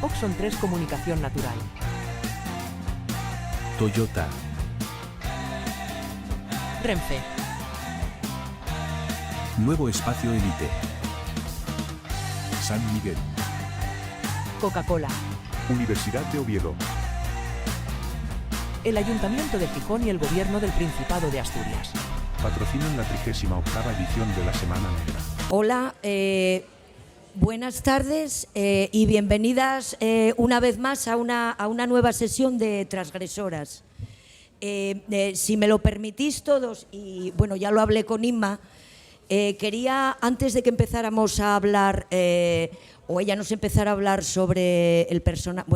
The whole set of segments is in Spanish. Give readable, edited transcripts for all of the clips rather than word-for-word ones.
Oxon 3 Comunicación Natural. Toyota. Renfe. Nuevo Espacio Elite. San Miguel. Coca-Cola. Universidad de Oviedo. El Ayuntamiento de Gijón y el Gobierno del Principado de Asturias. Patrocinan la 38ª edición de la Semana Negra. Hola, buenas tardes y bienvenidas una vez más a una nueva sesión de Transgresoras. Si me lo permitís todos, y bueno, ya lo hablé con Inma, quería, antes de que empezáramos a hablar, o ella nos empezara a hablar sobre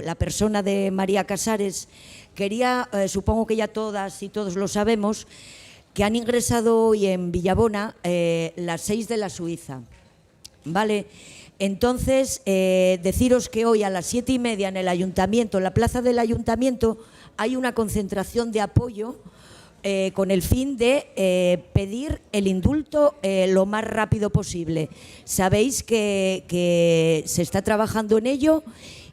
la persona de María Casares, quería, supongo que ya todas y todos lo sabemos, que han ingresado hoy en Villabona las 6 de la Suiza, ¿vale? Entonces, deciros que hoy a las 7:30 en el Ayuntamiento, en la plaza del Ayuntamiento, hay una concentración de apoyo con el fin de pedir el indulto lo más rápido posible. Sabéis que se está trabajando en ello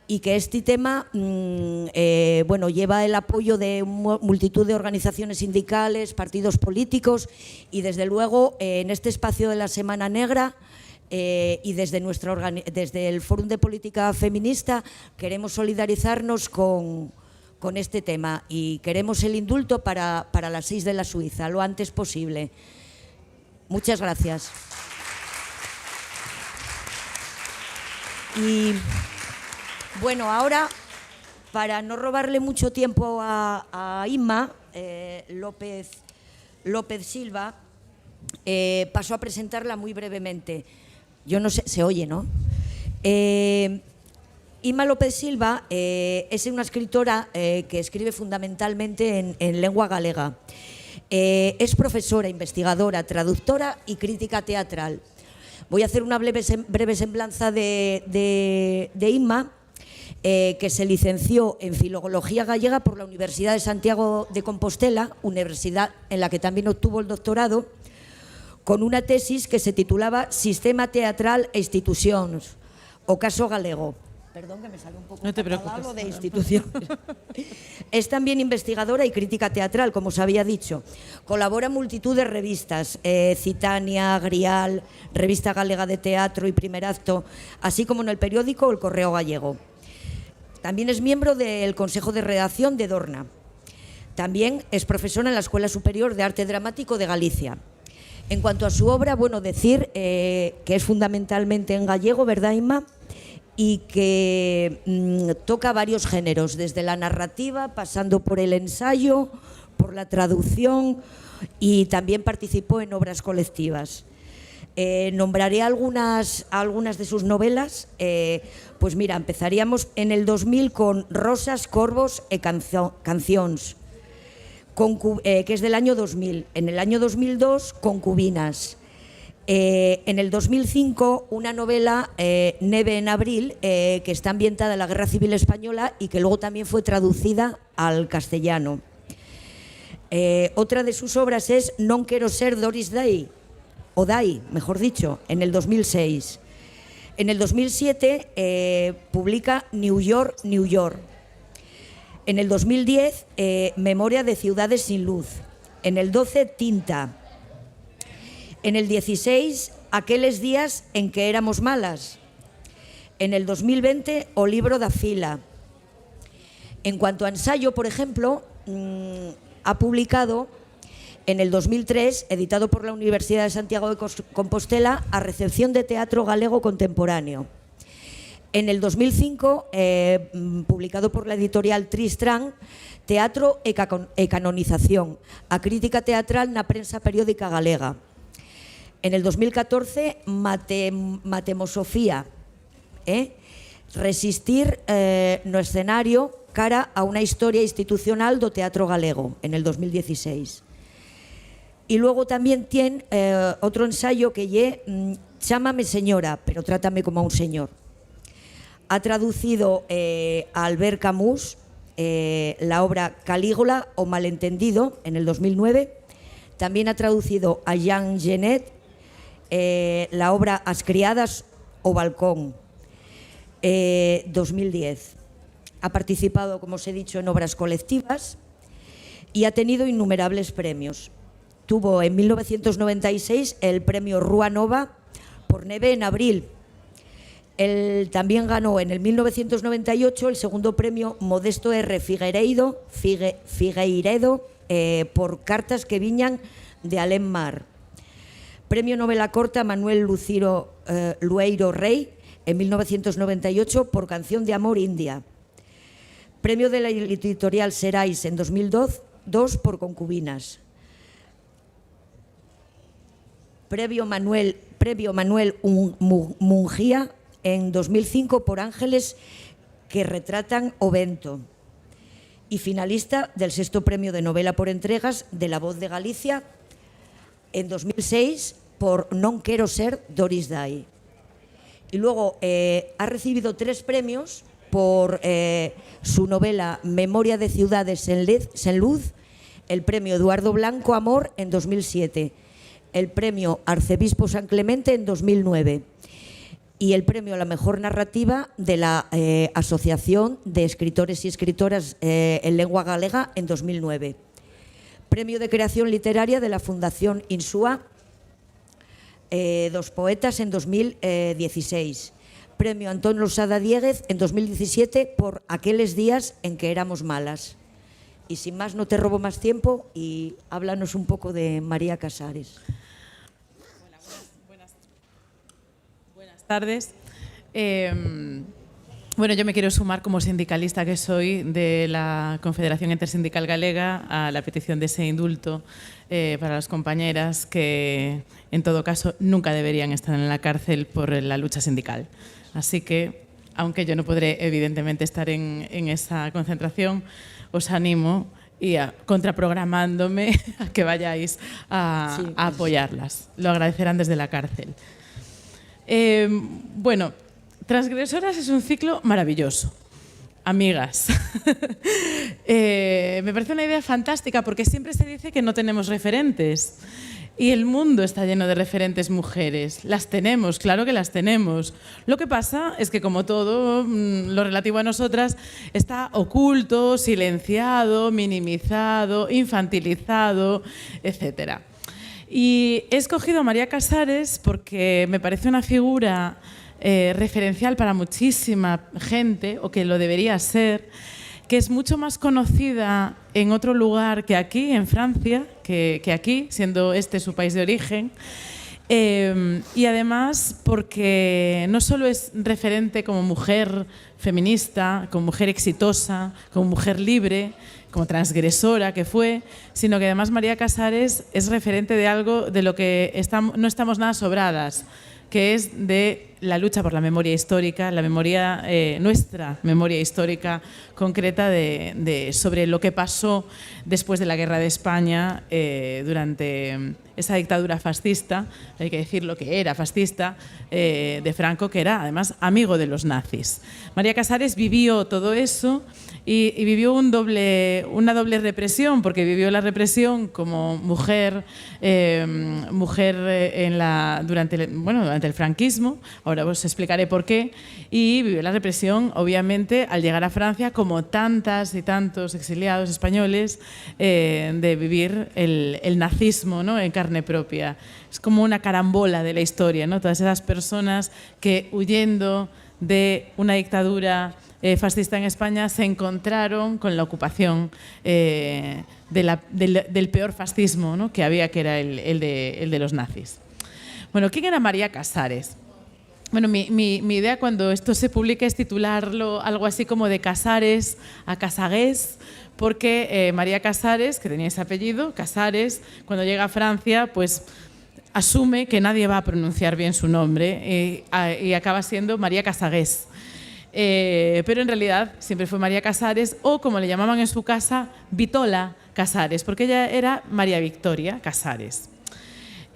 y que este tema bueno, lleva el apoyo de multitud de organizaciones sindicales, partidos políticos y, desde luego, en este espacio de la Semana Negra y desde el Fórum de Política Feminista queremos solidarizarnos con este tema y queremos el indulto para las 6 de la Suiza, lo antes posible. Muchas gracias. Y bueno, ahora, para no robarle mucho tiempo a Inma López Silva, paso a presentarla muy brevemente. Yo no sé, se oye, ¿no? Inma López Silva es una escritora que escribe fundamentalmente en lengua galega. Es profesora, investigadora, traductora y crítica teatral. Voy a hacer una breve semblanza de Inma, que se licenció en Filología Gallega por la Universidad de Santiago de Compostela, universidad en la que también obtuvo el doctorado, con una tesis que se titulaba Sistema Teatral e Institucións, o caso galego. Perdón, que me salió un poco no te preocupes, de instituciones. Es también investigadora y crítica teatral, como os había dicho. Colabora en multitud de revistas, Citania, Grial, Revista Galega de Teatro y Primer Acto, así como en el periódico El Correo Gallego. También es miembro del Consejo de Redacción de Dorna. También es profesora en la Escuela Superior de Arte Dramático de Galicia. En cuanto a su obra, bueno, decir que es fundamentalmente en gallego, ¿verdad, Inma? Y que toca varios géneros, desde la narrativa, pasando por el ensayo, por la traducción, y también participó en obras colectivas. Nombraré algunas de sus novelas. Pues mira, empezaríamos en el 2000 con Rosas, Corvos e Cancións, que es del año 2000. En el año 2002, Concubinas. En el 2005, una novela, Neve en abril, que está ambientada en la Guerra Civil Española y que luego también fue traducida al castellano. Otra de sus obras es Non quero ser Doris Day, o Day, mejor dicho, en el 2006. En el 2007 publica New York, New York. En el 2010, Memoria de ciudades sin luz. En el 12, Tinta. En el 16, Aqueles días en que éramos malas. En el 2020, O libro da fila. En cuanto a ensayo, por ejemplo, ha publicado en el 2003, editado por la Universidad de Santiago de Compostela, A recepción de teatro galego contemporáneo. En el 2005, publicado por la editorial Tristran, Teatro e canonización, a crítica teatral na prensa periódica galega. En el 2014, Matemosofía, resistir no escenario cara a una historia institucional do teatro galego, en el 2016. Y luego también tiene otro ensayo que lle Chámame señora, pero trátame como a un señor. Ha traducido a Albert Camus la obra Calígula o Malentendido en el 2009. También ha traducido a Jean Genet la obra As criadas o Balcón. 2010. Ha participado, como os he dicho, en obras colectivas y ha tenido innumerables premios. Tuvo en 1996 el premio Rúa Nova por Neve en abril. Él también ganó en el 1998 el segundo premio Modesto R. Figueiredo por Cartas que viñan de Alén Mar. Premio Novela Corta Manuel Lueiro Rey en 1998 por Canción de Amor India. Premio de la editorial Serais en 2002 por Concubinas. Premio Manuel Mungía en 2005 por Ángeles que retratan o vento. Y finalista del sexto premio de novela por entregas de La Voz de Galicia en 2006 por Non quero ser Doris Day. Y luego ha recibido 3 premios por su novela Memoria de ciudades sen luz, el premio Eduardo Blanco Amor en 2007, el premio Arcebispo San Clemente en 2009 y el premio a la mejor narrativa de la Asociación de Escritores y Escritoras en Lengua Galega en 2009. Premio de Creación Literaria de la Fundación Insúa, dos poetas en 2016. Premio Antón Losada Diéguez en 2017 por Aqueles días en que éramos malas. Y sin más, no te robo más tiempo y háblanos un poco de María Casares. Buenas tardes. Bueno, yo me quiero sumar como sindicalista que soy de la Confederación Intersindical Galega a la petición de ese indulto para las compañeras que, en todo caso, nunca deberían estar en la cárcel por la lucha sindical. Así que, aunque yo no podré, evidentemente, estar en esa concentración, os animo y contraprogramándome a que vayáis a apoyarlas. Lo agradecerán desde la cárcel. Bueno, Transgresoras es un ciclo maravilloso. Amigas, me parece una idea fantástica porque siempre se dice que no tenemos referentes. Y el mundo está lleno de referentes mujeres. Las tenemos, claro que las tenemos. Lo que pasa es que, como todo lo relativo a nosotras, está oculto, silenciado, minimizado, infantilizado, etc. Y he escogido a María Casares porque me parece una figura referencial para muchísima gente, o que lo debería ser, que es mucho más conocida en otro lugar que aquí, en Francia, que aquí, siendo este su país de origen. Y además porque no solo es referente como mujer feminista, como mujer exitosa, como mujer libre, como transgresora que fue, sino que además María Casares es referente de algo de lo que no estamos nada sobradas, que es de la lucha por la memoria histórica, la memoria, nuestra memoria histórica concreta sobre lo que pasó después de la Guerra de España durante esa dictadura fascista, hay que decir lo que era fascista, de Franco, que era además amigo de los nazis. María Casares vivió todo eso y vivió una doble represión, porque vivió la represión como mujer, durante el franquismo. Ahora os explicaré por qué. Y vivió la represión, obviamente, al llegar a Francia, como tantas y tantos exiliados españoles, de vivir el nazismo, ¿no?, en carne propia. Es como una carambola de la historia, ¿no? Todas esas personas que, huyendo de una dictadura fascista en España, se encontraron con la ocupación del peor fascismo, ¿no?, que había, que era el de los nazis. Bueno, ¿quién era María Casares? Bueno, mi idea cuando esto se publique es titularlo algo así como de Casares a Casagués, porque María Casares, que tenía ese apellido, Casares, cuando llega a Francia, pues asume que nadie va a pronunciar bien su nombre y acaba siendo María Casagués. Pero en realidad siempre fue María Casares, o como le llamaban en su casa, Vitola Casares, porque ella era María Victoria Casares.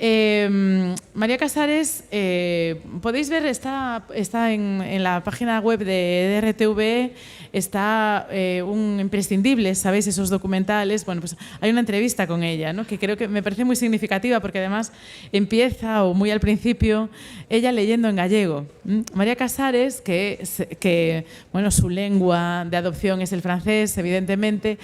María Casares, podéis ver, está en la página web de RTV, está un imprescindible, ¿sabéis? Esos documentales. Bueno, pues hay una entrevista con ella, ¿no? Que creo que me parece muy significativa porque además empieza, o muy al principio, ella leyendo en gallego. María Casares, que bueno, su lengua de adopción es el francés, evidentemente,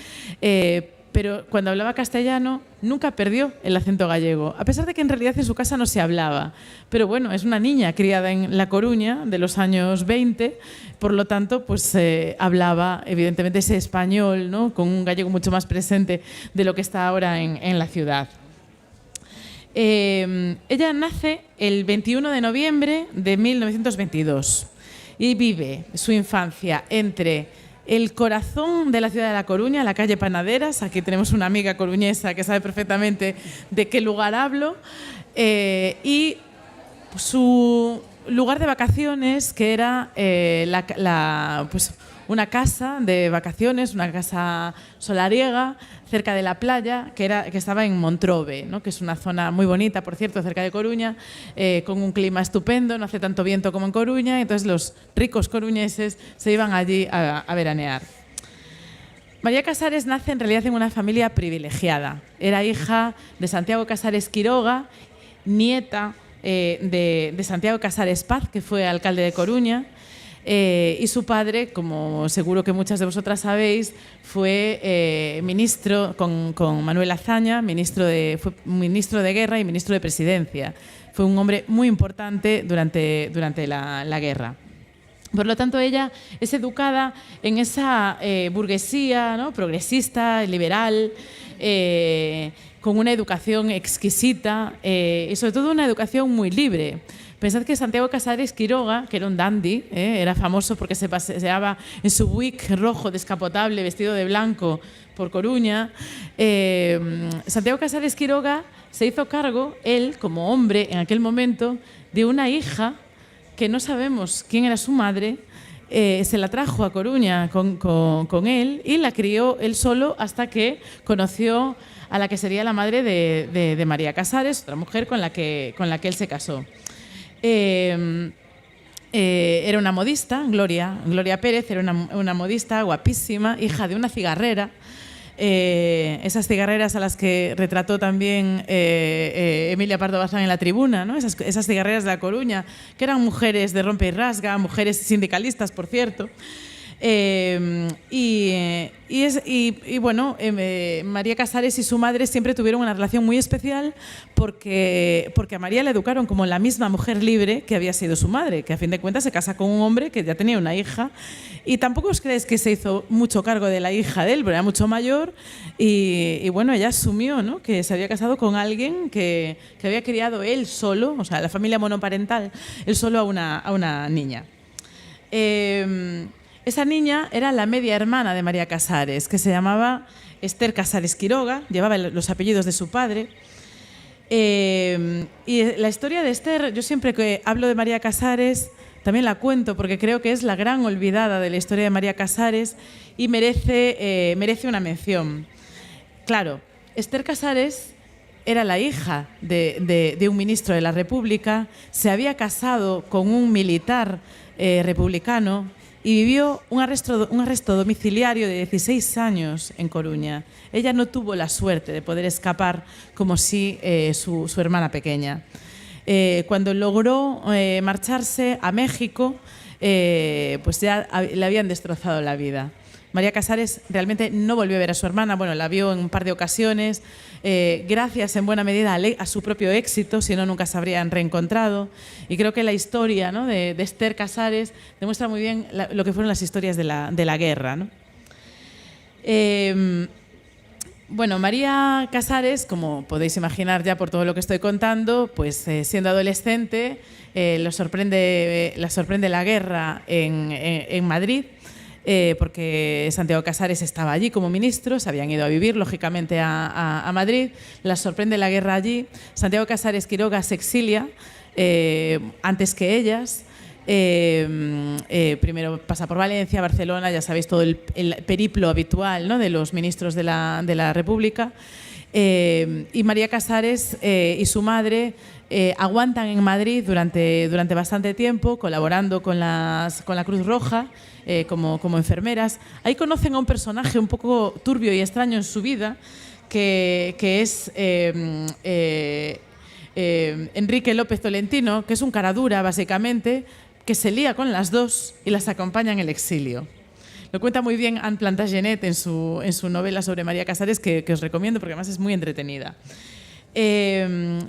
pero cuando hablaba castellano nunca perdió el acento gallego, a pesar de que en realidad en su casa no se hablaba. Pero bueno, es una niña criada en La Coruña de los años 20, por lo tanto, pues hablaba evidentemente ese español, ¿no? Con un gallego mucho más presente de lo que está ahora en la ciudad. Ella nace el 21 de noviembre de 1922 y vive su infancia entre el corazón de la ciudad de La Coruña, la calle Panaderas. Aquí tenemos una amiga coruñesa que sabe perfectamente de qué lugar hablo, y su lugar de vacaciones, que era pues una casa de vacaciones, una casa solariega cerca de la playa, que estaba en Montrobe, ¿no? Que es una zona muy bonita, por cierto, cerca de Coruña, con un clima estupendo, no hace tanto viento como en Coruña, entonces los ricos coruñeses se iban allí a veranear. María Casares nace en realidad en una familia privilegiada. Era hija de Santiago Casares Quiroga, nieta de Santiago Casares Paz, que fue alcalde de Coruña. Y su padre, como seguro que muchas de vosotras sabéis, fue ministro con Manuel Azaña, fue ministro de Guerra y ministro de Presidencia. Fue un hombre muy importante durante la guerra. Por lo tanto, ella es educada en esa burguesía, ¿no? Progresista, liberal, con una educación exquisita y sobre todo una educación muy libre. Pensad que Santiago Casares Quiroga, que era un dandy, era famoso porque se paseaba en su Buick rojo descapotable, vestido de blanco, por Coruña. Santiago Casares Quiroga se hizo cargo, él como hombre en aquel momento, de una hija que no sabemos quién era su madre. Se la trajo a Coruña con él y la crió él solo hasta que conoció a la que sería la madre de María Casares, otra mujer con la que él se casó. Era una modista, Gloria Pérez, era una modista guapísima, hija de una cigarrera. Esas cigarreras a las que retrató también Emilia Pardo Bazán en La Tribuna, ¿no? Esas cigarreras de La Coruña, que eran mujeres de rompe y rasga, mujeres sindicalistas, por cierto. Bueno, María Casares y su madre siempre tuvieron una relación muy especial porque a María la educaron como la misma mujer libre que había sido su madre, que a fin de cuentas se casa con un hombre que ya tenía una hija, y tampoco os creéis que se hizo mucho cargo de la hija de él, pero era mucho mayor, y bueno, ella asumió, ¿no? Que se había casado con alguien que había criado él solo, o sea, la familia monoparental, él solo a una niña. Esa niña era la media hermana de María Casares, que se llamaba Esther Casares Quiroga, llevaba los apellidos de su padre. Y la historia de Esther, yo siempre que hablo de María Casares, también la cuento porque creo que es la gran olvidada de la historia de María Casares y merece una mención. Claro, Esther Casares era la hija de un ministro de la República, se había casado con un militar republicano y vivió un arresto domiciliario de 16 años en Coruña. Ella no tuvo la suerte de poder escapar como sí su hermana pequeña. Cuando logró marcharse a México, pues ya le habían destrozado la vida. María Casares realmente no volvió a ver a su hermana, bueno, la vio en un par de ocasiones, gracias en buena medida a su propio éxito, si no nunca se habrían reencontrado. Y creo que la historia, ¿no? de Esther Casares demuestra muy bien lo que fueron las historias de la guerra, ¿no? Bueno, María Casares, como podéis imaginar ya por todo lo que estoy contando, pues siendo adolescente la sorprende la guerra en Madrid. Porque Santiago Casares estaba allí como ministro, se habían ido a vivir, lógicamente, a Madrid. Las sorprende la guerra allí. Santiago Casares Quiroga se exilia antes que ellas. Primero pasa por Valencia, Barcelona, ya sabéis todo el periplo habitual, ¿no? De los ministros de la República. Y María Casares y su madre aguantan en Madrid durante bastante tiempo, colaborando con la Cruz Roja como enfermeras. Ahí conocen a un personaje un poco turbio y extraño en su vida, que es Enrique López Tolentino, que es un cara dura, básicamente, que se lía con las dos y las acompaña en el exilio. Lo cuenta muy bien Anne Plantagenet en su novela sobre María Casares, que os recomiendo porque además es muy entretenida. En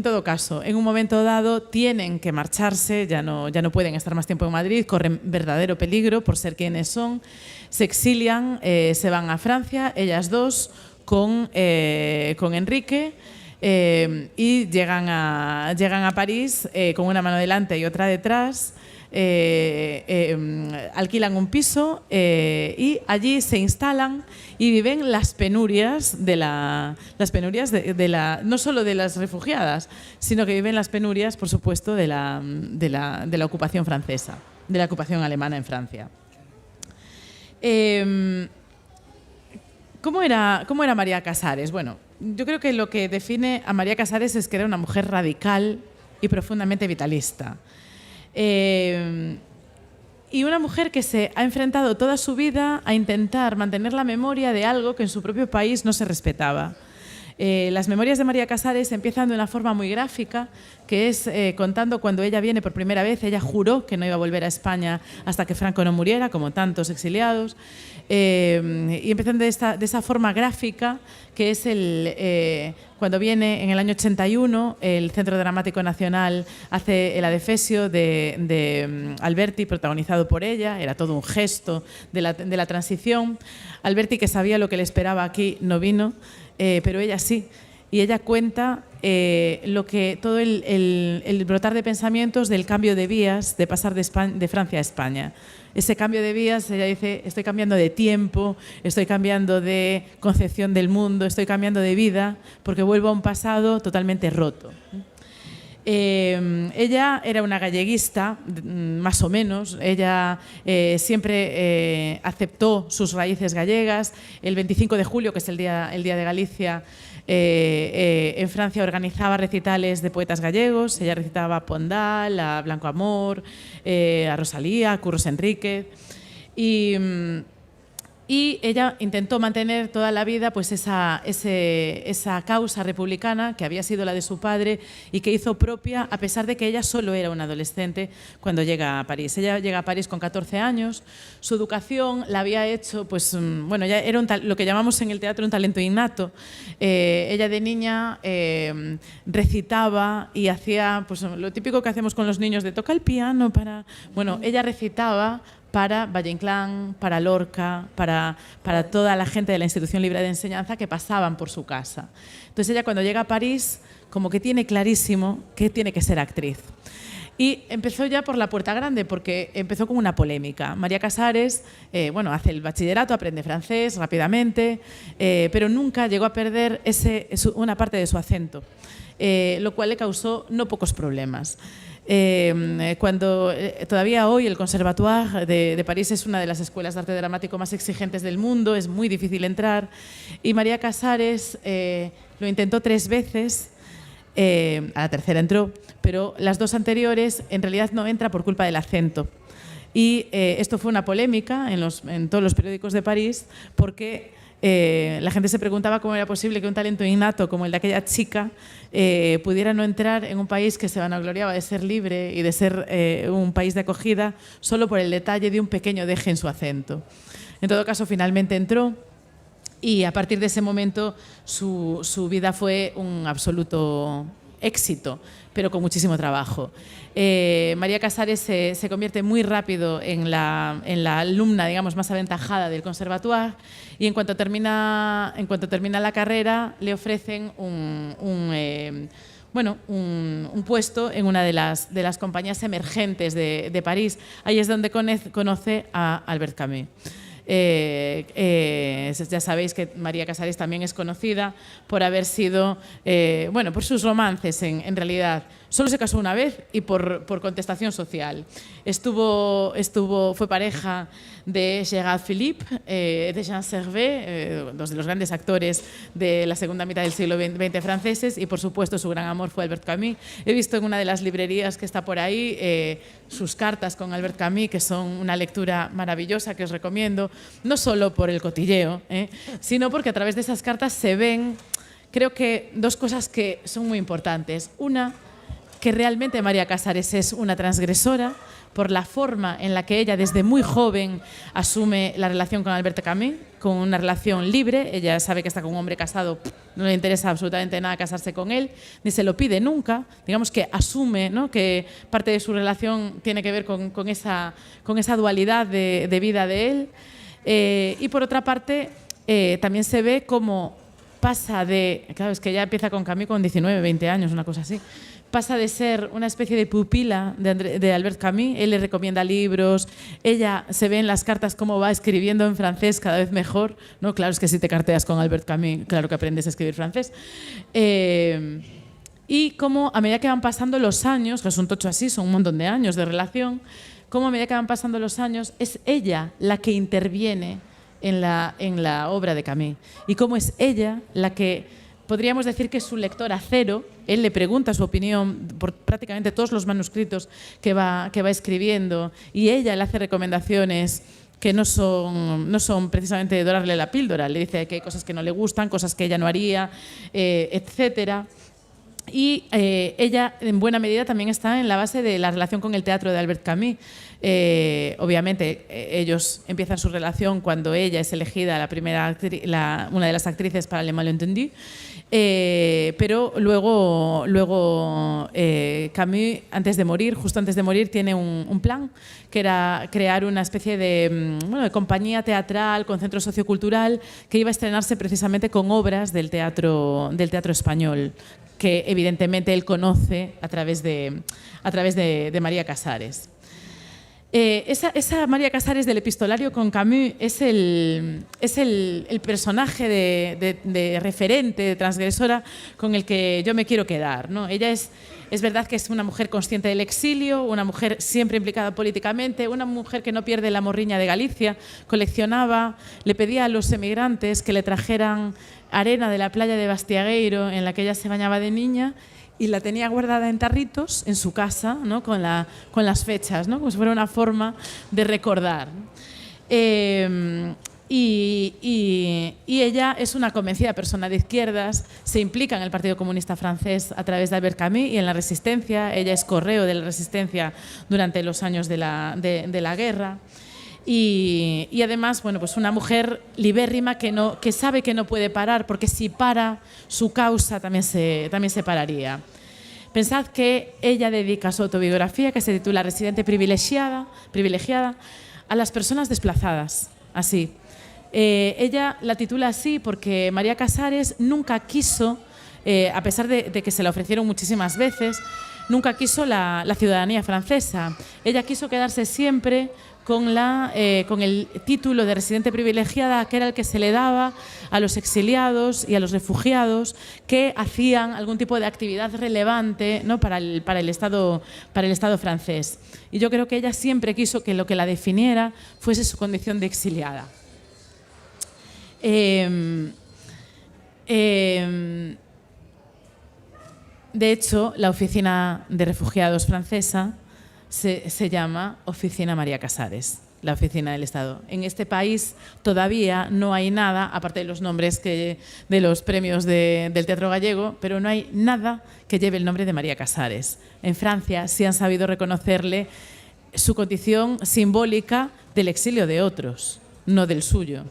todo caso, en un momento dado tienen que marcharse, ya no pueden estar más tiempo en Madrid, corren verdadero peligro por ser quienes son, se exilian, se van a Francia, ellas dos, con Enrique, y llegan a París con una mano delante y otra detrás. Alquilan un piso y allí se instalan y viven las penurias no solo de las refugiadas, sino que viven las penurias, por supuesto, de la ocupación francesa, de la ocupación alemana en Francia. ¿Cómo era María Casares? Bueno, yo creo que lo que define a María Casares es que era una mujer radical y profundamente vitalista. Y una mujer que se ha enfrentado toda su vida a intentar mantener la memoria de algo que en su propio país no se respetaba. Las memorias de María Casares empiezan de una forma muy gráfica, que es contando cuando ella viene por primera vez. Ella juró que no iba a volver a España hasta que Franco no muriera, como tantos exiliados. Y empiezan de esa forma gráfica, que es cuando viene en el año 81, el Centro Dramático Nacional hace el Adefesio de Alberti, protagonizado por ella. Era todo un gesto de la transición. Alberti, que sabía lo que le esperaba aquí, no vino, pero ella sí. Y ella cuenta todo el brotar de pensamientos del cambio de vías, de pasar de Francia a España. Ese cambio de vías, ella dice, estoy cambiando de tiempo, estoy cambiando de concepción del mundo, estoy cambiando de vida, porque vuelvo a un pasado totalmente roto. Ella era una galleguista, más o menos. Ella siempre aceptó sus raíces gallegas. El 25 de julio, que es el día de Galicia, en Francia organizaba recitales de poetas gallegos. Ella recitaba a Pondal, a Blanco Amor, a Rosalía, a Curros Enríquez. Y ella intentó mantener toda la vida pues esa causa republicana que había sido la de su padre y que hizo propia, a pesar de que ella solo era una adolescente cuando llega a París. Ella llega a París con 14 años. Su educación la había hecho, pues, bueno, ya era lo que llamamos en el teatro un talento innato. Ella de niña recitaba y hacía pues, lo típico que hacemos con los niños de toca el piano para... Bueno, ella recitaba para Valle Inclán, para Lorca, para toda la gente de la Institución Libre de Enseñanza que pasaban por su casa. Entonces ella cuando llega a París como que tiene clarísimo que tiene que ser actriz. Y empezó ya por la puerta grande, porque empezó con una polémica. María Casares, hace el bachillerato, aprende francés rápidamente, pero nunca llegó a perder una parte de su acento, lo cual le causó no pocos problemas. Todavía hoy el Conservatoire de París es una de las escuelas de arte dramático más exigentes del mundo, es muy difícil entrar, y María Casares lo intentó 3 veces, a la tercera entró, pero las 2 anteriores en realidad no entra por culpa del acento. Y esto fue una polémica en todos los periódicos de París, porque la gente se preguntaba cómo era posible que un talento innato como el de aquella chica pudiera no entrar en un país que se vanagloriaba de ser libre y de ser un país de acogida solo por el detalle de un pequeño deje en su acento. En todo caso, finalmente entró y a partir de ese momento su vida fue un absoluto éxito, pero con muchísimo trabajo. María Casares se convierte muy rápido en la alumna, digamos, más aventajada del Conservatoire, y en cuanto termina la carrera le ofrecen un puesto en una de las compañías emergentes de París. Ahí es donde conoce a Albert Camus. Ya sabéis que María Casares también es conocida por haber sido, por sus romances en realidad Solo se casó una vez y por contestación social. Fue pareja de Gérard Philippe, de Jean Servet, dos de los grandes actores de la segunda mitad del siglo XX franceses, y por supuesto su gran amor fue Albert Camus. He visto en una de las librerías que está por ahí sus cartas con Albert Camus, que son una lectura maravillosa que os recomiendo, no solo por el cotilleo, sino porque a través de esas cartas se ven, creo que, dos cosas que son muy importantes. Una, que realmente María Casares es una transgresora por la forma en la que ella desde muy joven asume la relación con Albert Camus, con una relación libre. Ella sabe que está con un hombre casado, no le interesa absolutamente nada casarse con él, ni se lo pide nunca. Digamos que asume, ¿no?, que parte de su relación tiene que ver con esa dualidad de vida de él. Y por otra parte, también se ve cómo pasa de... Claro, es que ella empieza con Camus con 19, 20 años, una cosa así. Pasa de ser una especie de pupila de Albert Camus. Él le recomienda libros, ella se ve en las cartas cómo va escribiendo en francés cada vez mejor, ¿no? Claro, es que si te carteas con Albert Camus, claro que aprendes a escribir francés. Y cómo a medida que van pasando los años, que es un tocho así, son un montón de años de relación, cómo a medida que van pasando los años es ella la que interviene en la obra de Camus, y cómo es ella la que... Podríamos decir que es su lectora cero. Él le pregunta su opinión por prácticamente todos los manuscritos que va escribiendo, y ella le hace recomendaciones que no son precisamente de dorarle la píldora. Le dice que hay cosas que no le gustan, cosas que ella no haría, etcétera. Y ella, en buena medida, también está en la base de la relación con el teatro de Albert Camus. Obviamente, ellos empiezan su relación cuando ella es elegida una de las actrices para Le Malentendu, pero luego Camus, justo antes de morir, tiene un plan, que era crear una especie de compañía teatral con centro sociocultural que iba a estrenarse precisamente con obras del teatro español, que evidentemente él conoce a través de María Casares. Esa María Casares del epistolario con Camus es el personaje de referente, de transgresora, con el que yo me quiero quedar, ¿no? Ella es verdad que es una mujer consciente del exilio, una mujer siempre implicada políticamente, una mujer que no pierde la morriña de Galicia, coleccionaba, le pedía a los emigrantes que le trajeran arena de la playa de Bastiagueiro, en la que ella se bañaba de niña, y la tenía guardada en tarritos en su casa, ¿no?, con las fechas, ¿no?, como si fuera una forma de recordar. Y ella es una convencida persona de izquierdas, se implica en el Partido Comunista Francés a través de Albert Camus y en la Resistencia. Ella es correo de la Resistencia durante los años de la guerra. Y además, bueno, pues una mujer libérrima que sabe que no puede parar, porque si para, su causa también se pararía. Pensad que ella dedica su autobiografía, que se titula Residente privilegiada, a las personas desplazadas, así. Ella la titula así porque María Casares nunca quiso, a pesar de que se la ofrecieron muchísimas veces, nunca quiso la ciudadanía francesa. Ella quiso quedarse siempre con el título de residente privilegiada, que era el que se le daba a los exiliados y a los refugiados que hacían algún tipo de actividad relevante, ¿no?, para el Estado francés. Y yo creo que ella siempre quiso que lo que la definiera fuese su condición de exiliada. De hecho, la oficina de refugiados francesa se llama Oficina María Casares, la oficina del Estado. En este país todavía no hay nada, aparte de los nombres de los premios del teatro gallego, pero no hay nada que lleve el nombre de María Casares. En Francia sí han sabido reconocerle su condición simbólica del exilio de otros, no del suyo.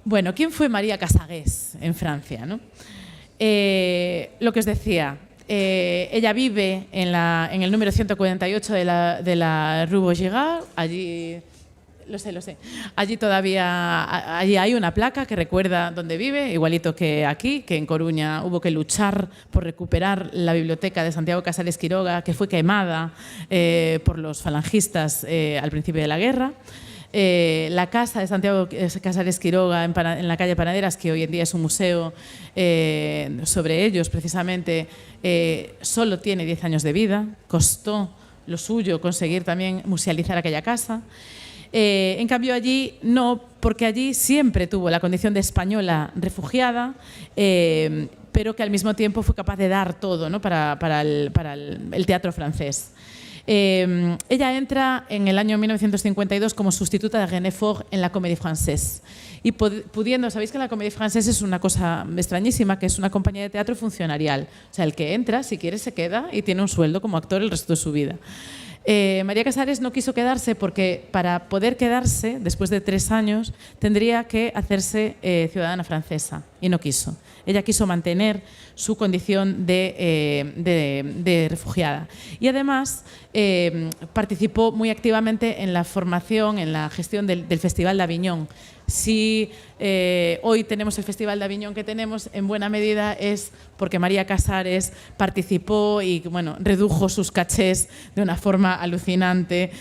Bueno, ¿quién fue María Casares en Francia, ¿no? Lo que os decía, ella vive en el número 148 de la Rue Vaugirard. Allí, lo sé. Allí hay una placa que recuerda dónde vive, igualito que aquí, que en Coruña hubo que luchar por recuperar la biblioteca de Santiago Casares Quiroga, que fue quemada por los falangistas al principio de la guerra. La casa de Santiago Casares Quiroga en la calle Panaderas, que hoy en día es un museo sobre ellos precisamente, solo tiene 10 años de vida. Costó lo suyo conseguir también musealizar aquella casa. En cambio allí no, porque allí siempre tuvo la condición de española refugiada, pero que al mismo tiempo fue capaz de dar todo, ¿no? para el teatro francés. Ella entra en el año 1952 como sustituta de René Faure en la Comédie Française. Y pudiendo, sabéis que la Comédie Française es una cosa extrañísima, que es una compañía de teatro funcionarial. O sea, el que entra, si quiere, se queda y tiene un sueldo como actor el resto de su vida. María Casares no quiso quedarse porque para poder quedarse, después de 3 años, tendría que hacerse ciudadana francesa, y no quiso. Ella quiso mantener su condición de refugiada. Y además participó muy activamente en la formación, en la gestión del Festival de Aviñón. Si hoy tenemos el Festival de Aviñón que tenemos, en buena medida es porque María Casares participó y bueno, redujo sus cachés de una forma alucinante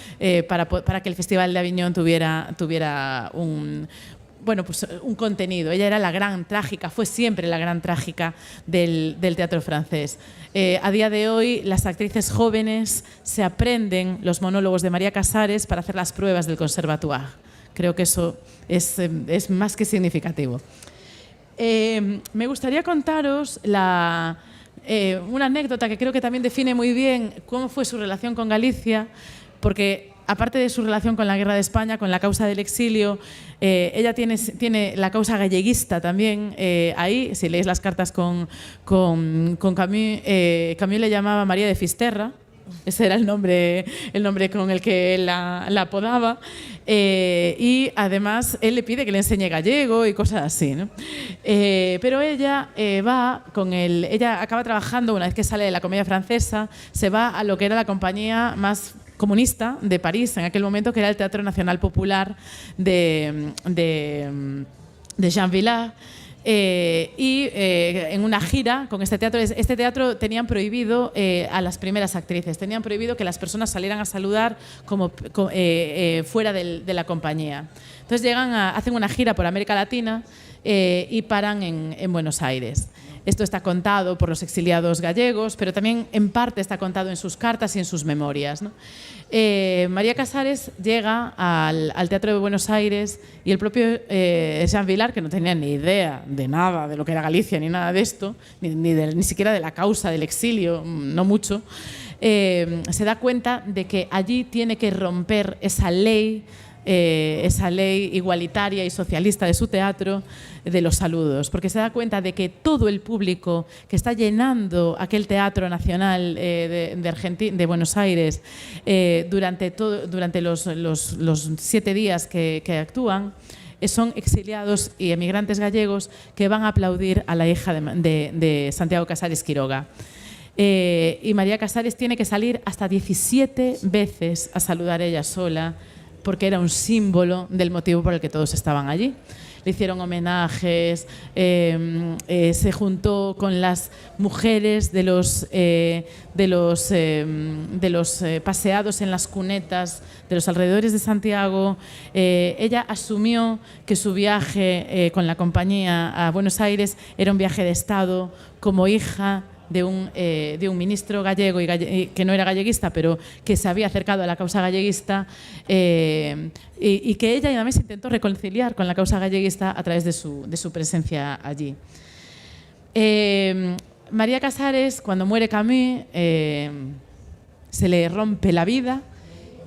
para que el Festival de Aviñón tuviera un contenido. Ella era la gran trágica, fue siempre la gran trágica del teatro francés. A día de hoy, las actrices jóvenes se aprenden los monólogos de María Casares para hacer las pruebas del conservatoire. Creo que eso es más que significativo. Me gustaría contaros una anécdota que creo que también define muy bien cómo fue su relación con Galicia, porque aparte de su relación con la Guerra de España, con la causa del exilio, ella tiene la causa galleguista también ahí. Si leéis las cartas con Camus, Camus le llamaba María de Fisterra. Ese era el nombre con el que él la apodaba. Y además él le pide que le enseñe gallego y cosas así, ¿no? Pero ella ella acaba trabajando, una vez que sale de la Comedia Francesa, se va a lo que era la compañía más comunista de París en aquel momento, que era el Teatro Nacional Popular de Jean Vilar. En una gira con este teatro tenían prohibido a las primeras actrices, tenían prohibido que las personas salieran a saludar fuera de la compañía. Entonces hacen una gira por América Latina y paran en Buenos Aires. Esto está contado por los exiliados gallegos, pero también en parte está contado en sus cartas y en sus memorias, ¿no? María Casares llega al Teatro de Buenos Aires y el propio Jean Vilar, que no tenía ni idea de nada de lo que era Galicia, ni nada de esto, ni siquiera de la causa del exilio, no mucho, se da cuenta de que allí tiene que romper esa ley igualitaria y socialista de su teatro, de los saludos, porque se da cuenta de que todo el público que está llenando aquel Teatro Nacional de Buenos Aires durante los 7 días que actúan, son exiliados y emigrantes gallegos que van a aplaudir a la hija de Santiago Casares Quiroga. Y María Casares tiene que salir hasta 17 veces a saludar ella sola, porque era un símbolo del motivo por el que todos estaban allí. Le hicieron homenajes, se juntó con las mujeres de los paseados en las cunetas de los alrededores de Santiago. Ella asumió que su viaje con la compañía a Buenos Aires era un viaje de Estado como hija de un ministro gallego que no era galleguista, pero que se había acercado a la causa galleguista, y que ella además intentó reconciliar con la causa galleguista a través de su presencia allí. María Casares, cuando muere Camus, se le rompe la vida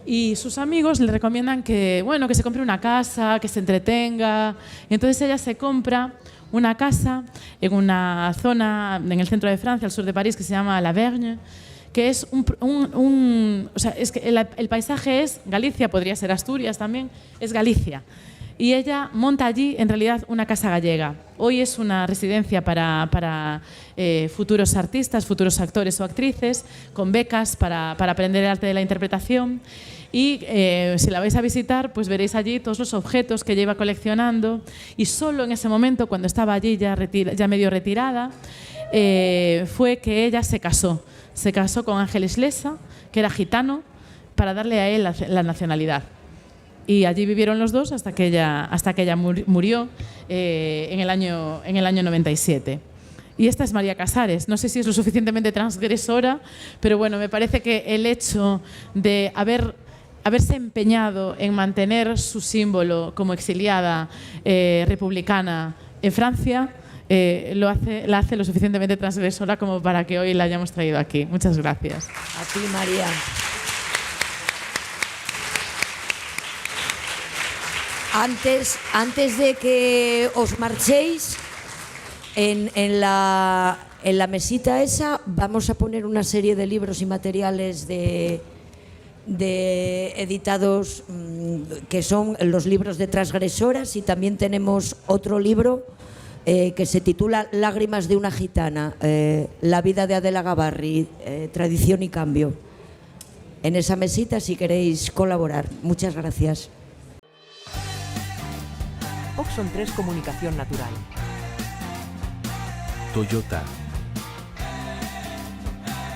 y sus amigos le recomiendan que se compre una casa, que se entretenga. Y entonces ella se compra una casa en una zona en el centro de Francia, al sur de París, que se llama La Vergne, que es el paisaje es Galicia, podría ser Asturias también, es Galicia. Y ella monta allí, en realidad, una casa gallega. Hoy es una residencia para futuros artistas, futuros actores o actrices, con becas para aprender el arte de la interpretación. Y si la vais a visitar, pues veréis allí todos los objetos que ella iba coleccionando. Y solo en ese momento, cuando estaba allí ya medio retirada, fue que ella se casó. Se casó con Ángel Islesa, que era gitano, para darle a él la nacionalidad. y allí vivieron los dos hasta que ella murió en el año 97. Y esta es María Casares. No sé si es lo suficientemente transgresora, pero bueno, me parece que el hecho de haberse empeñado en mantener su símbolo como exiliada republicana en Francia la hace lo suficientemente transgresora como para que hoy la hayamos traído aquí. Muchas gracias. A ti, María. Antes de que os marchéis, en la mesita esa vamos a poner una serie de libros y materiales de editados que son los libros de transgresoras, y también tenemos otro libro que se titula Lágrimas de una gitana, la vida de Adela Gabarri, tradición y cambio. En esa mesita, si queréis colaborar. Muchas gracias. Oxon 3 Comunicación Natural. Toyota.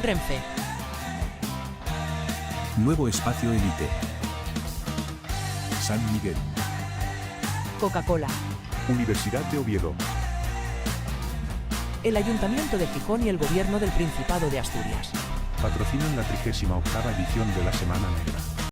Renfe. Nuevo Espacio Elite. San Miguel. Coca-Cola. Universidad de Oviedo. El Ayuntamiento de Gijón y el Gobierno del Principado de Asturias. Patrocinan la 38ª edición de la Semana Negra.